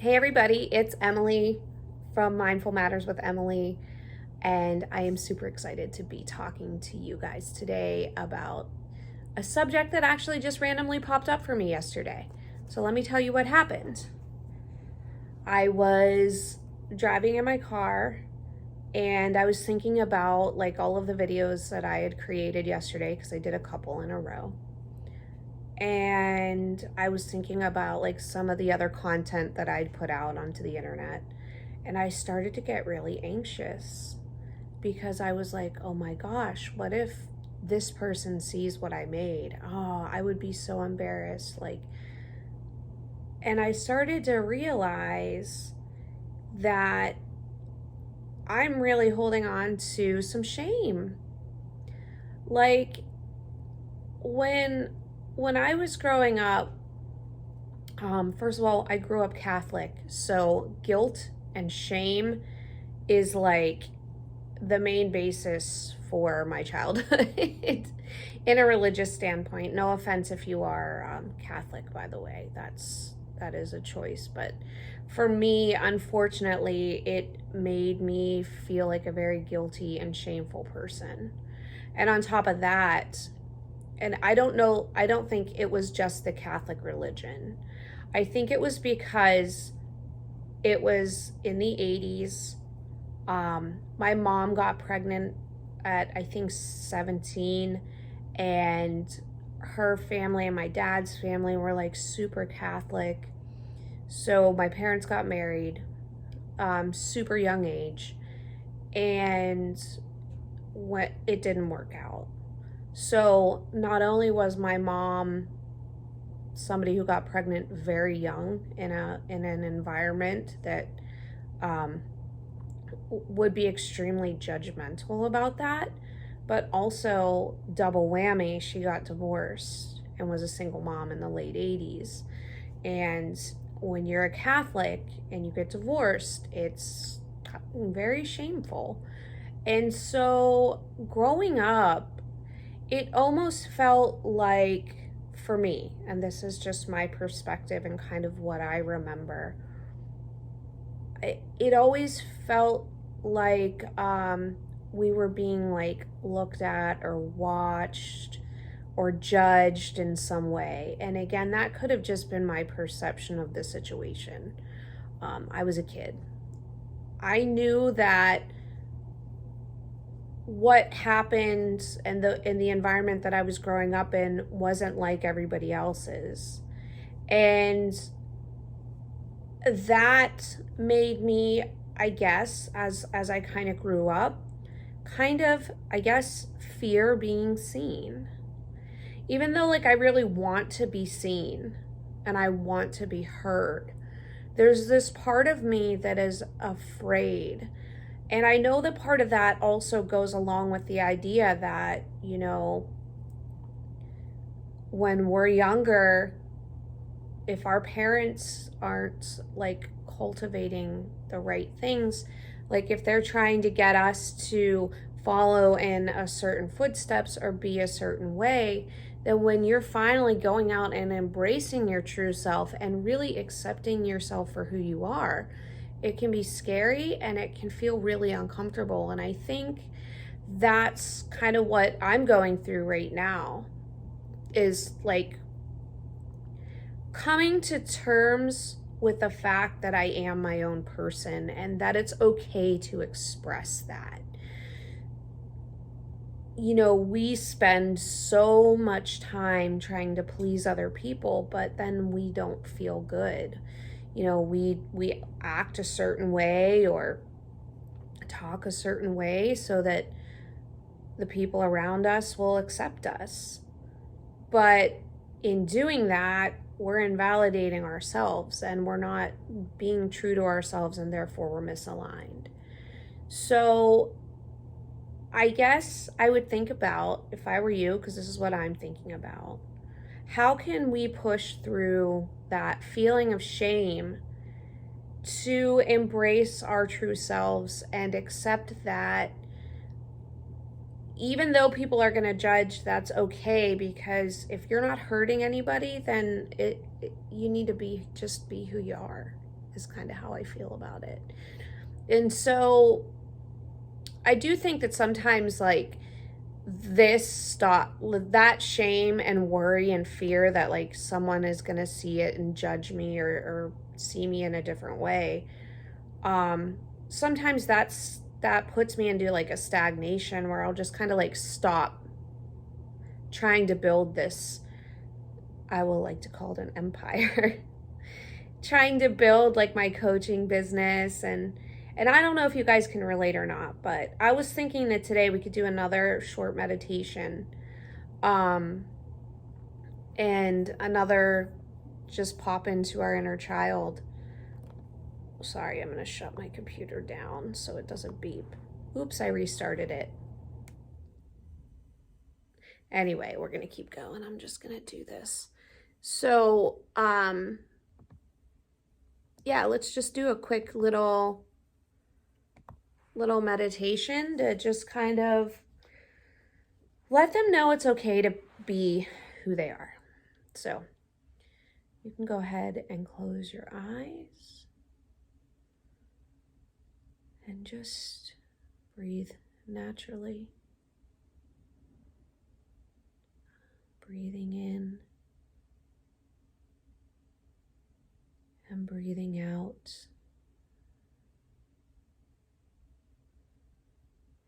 Hey everybody, it's Emily from Mindful Matters with Emily, and I am super excited to be talking to you guys today about a subject that actually just randomly popped up for me yesterday. So let me tell you what happened. I was driving in my car and I was thinking about like all of the videos that I had created yesterday because I did a couple in a row. And I was thinking about like some of the other content that I'd put out onto the internet. And I started to get really anxious because I was like, oh my gosh, what if this person sees what I made? Oh, I would be so embarrassed. And I started to realize that I'm really holding on to some shame. Like when I was growing up, first of all, I grew up Catholic, so guilt and shame is like the main basis for my childhood in a religious standpoint. No offense if you are Catholic, by the way, that is a choice, but for me, unfortunately, it made me feel like a very guilty and shameful person. And on top of that, and I don't think it was just the Catholic religion. I think it was because it was in the 80s. My mom got pregnant at, I think, 17, and her family and my dad's family were like super Catholic. So my parents got married, super young age, and it didn't work out. So not only was my mom somebody who got pregnant very young in an environment that would be extremely judgmental about that, but also double whammy, she got divorced and was a single mom in the late 80s. And when you're a Catholic and you get divorced, it's very shameful. And so growing up, it almost felt like, for me, and this is just my perspective and kind of what I remember, it always felt like we were being like looked at or watched or judged in some way. And again, that could have just been my perception of the situation. I was a kid. I knew that what happened in the environment that I was growing up in wasn't like everybody else's. And that made me, I guess, as I kind of grew up, kind of, I guess, fear being seen. Even though like I really want to be seen and I want to be heard, there's this part of me that is afraid. And I know that part of that also goes along with the idea that, when we're younger, if our parents aren't like cultivating the right things, like if they're trying to get us to follow in a certain footsteps or be a certain way, then when you're finally going out and embracing your true self and really accepting yourself for who you are, it can be scary and it can feel really uncomfortable. And I think that's kind of what I'm going through right now, is like coming to terms with the fact that I am my own person and that it's okay to express that. We spend so much time trying to please other people, but then we don't feel good. We act a certain way or talk a certain way so that the people around us will accept us. But in doing that, we're invalidating ourselves and we're not being true to ourselves, and therefore we're misaligned. So I guess I would think about, if I were you, because this is what I'm thinking about, how can we push through that feeling of shame to embrace our true selves and accept that even though people are going to judge, that's okay, because if you're not hurting anybody, then you need to just be who you are. is kind of how I feel about it. And so I do think that sometimes, like, that shame and worry and fear that like someone is going to see it and judge me or see me in a different way, sometimes that puts me into like a stagnation where I'll just kind of like stop trying to build this, I will like to call it an empire, trying to build like my coaching business. And I don't know if you guys can relate or not, but I was thinking that today we could do another short meditation, um and another just pop into our inner child. Sorry, I'm going to shut my computer down so it doesn't beep. Oops, I restarted it. Anyway, we're going to keep going. I'm just going to do this. So, yeah, let's just do a quick little meditation to just kind of let them know it's okay to be who they are. So, you can go ahead and close your eyes and just breathe naturally. Breathing in and breathing out.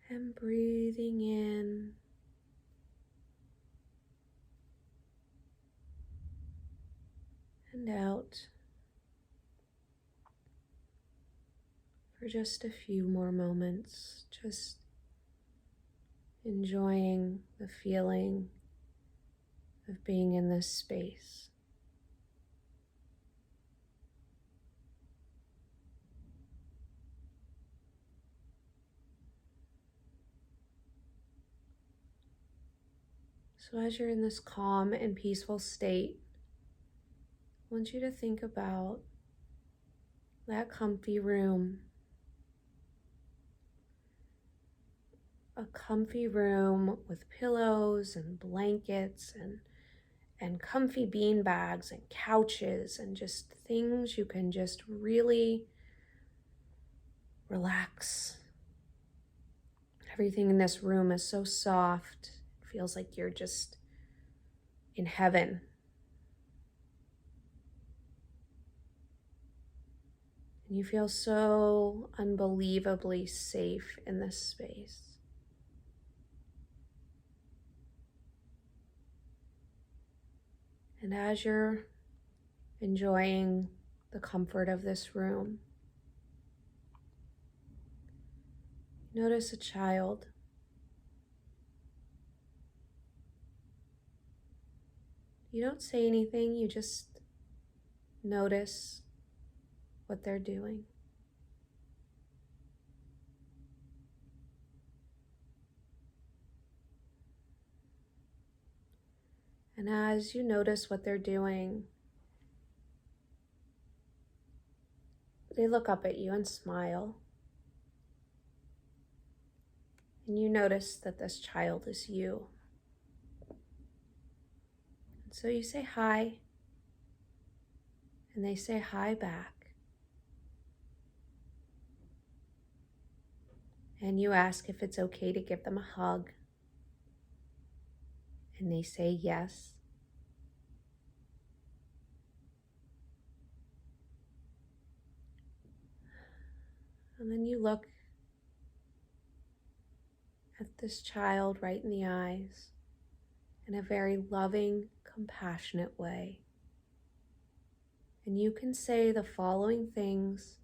And breathing in and out for just a few more moments, just enjoying the feeling of being in this space. So as you're in this calm and peaceful state, I want you to think about that comfy room. A comfy room with pillows and blankets and comfy bean bags and couches and just things you can just really relax. Everything in this room is so soft. It feels like you're just in heaven. And you feel so unbelievably safe in this space. And as you're enjoying the comfort of this room, notice a child. You don't say anything, you just notice what they're doing. And as you notice what they're doing, they look up at you and smile. And you notice that this child is you. And so you say hi, and they say hi back. And you ask if it's okay to give them a hug. And they say yes. And then you look at this child right in the eyes in a very loving, compassionate way. And you can say the following things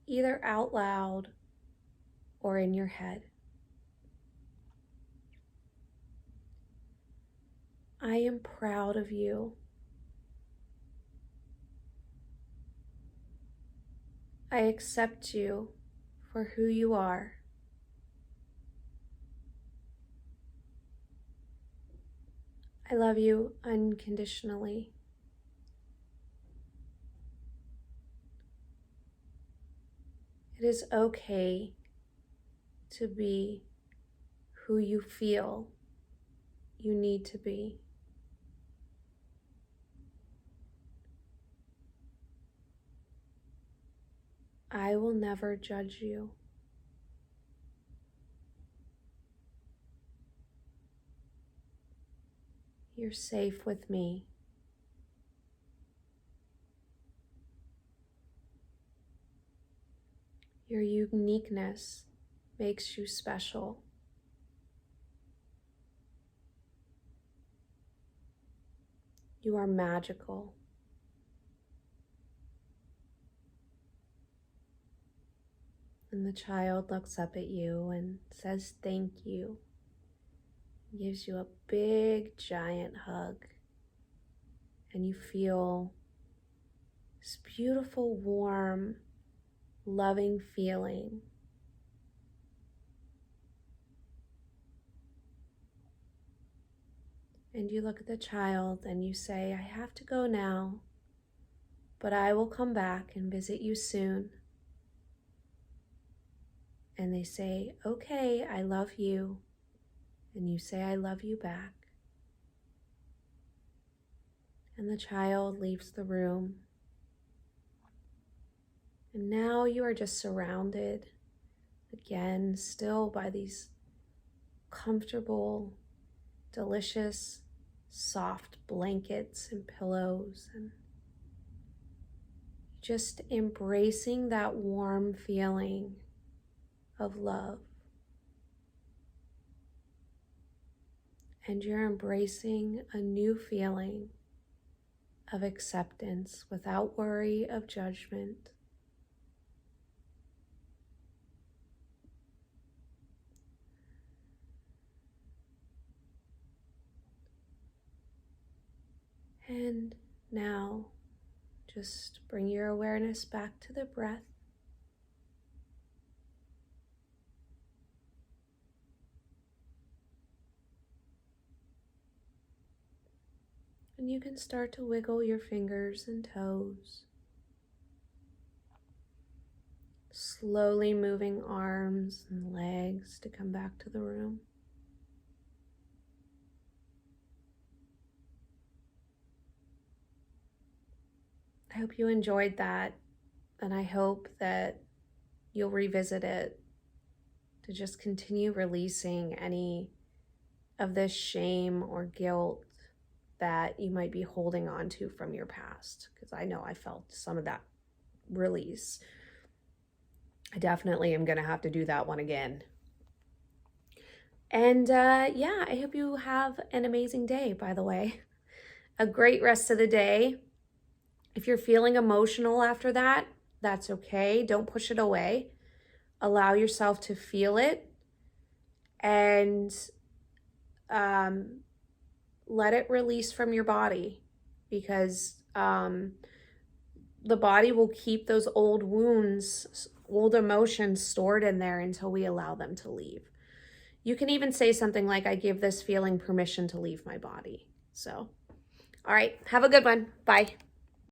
either out loud or in your head. I am proud of you. I accept you for who you are. I love you unconditionally. It is okay to be who you feel you need to be. I will never judge you. You're safe with me. Your uniqueness makes you special. You are magical. And the child looks up at you and says thank you. Gives you a big, giant hug. And you feel this beautiful, warm, loving feeling. And you look at the child and you say, I have to go now, but I will come back and visit you soon. And they say, okay, I love you. And you say, I love you back. And the child leaves the room. And now you are just surrounded again, still by these comfortable, delicious, soft blankets and pillows, and just embracing that warm feeling of love. And you're embracing a new feeling of acceptance without worry of judgment. And now, just bring your awareness back to the breath. And you can start to wiggle your fingers and toes. Slowly moving arms and legs to come back to the room. I hope you enjoyed that, and I hope that you'll revisit it to just continue releasing any of this shame or guilt that you might be holding on to from your past, because I know I felt some of that release. I definitely am going to have to do that one again. And yeah, I hope you have an amazing day, by the way. A great rest of the day. If you're feeling emotional after that, that's okay. Don't push it away. Allow yourself to feel it and let it release from your body, because the body will keep those old wounds, old emotions stored in there until we allow them to leave. You can even say something like, I give this feeling permission to leave my body. So, all right, have a good one. Bye.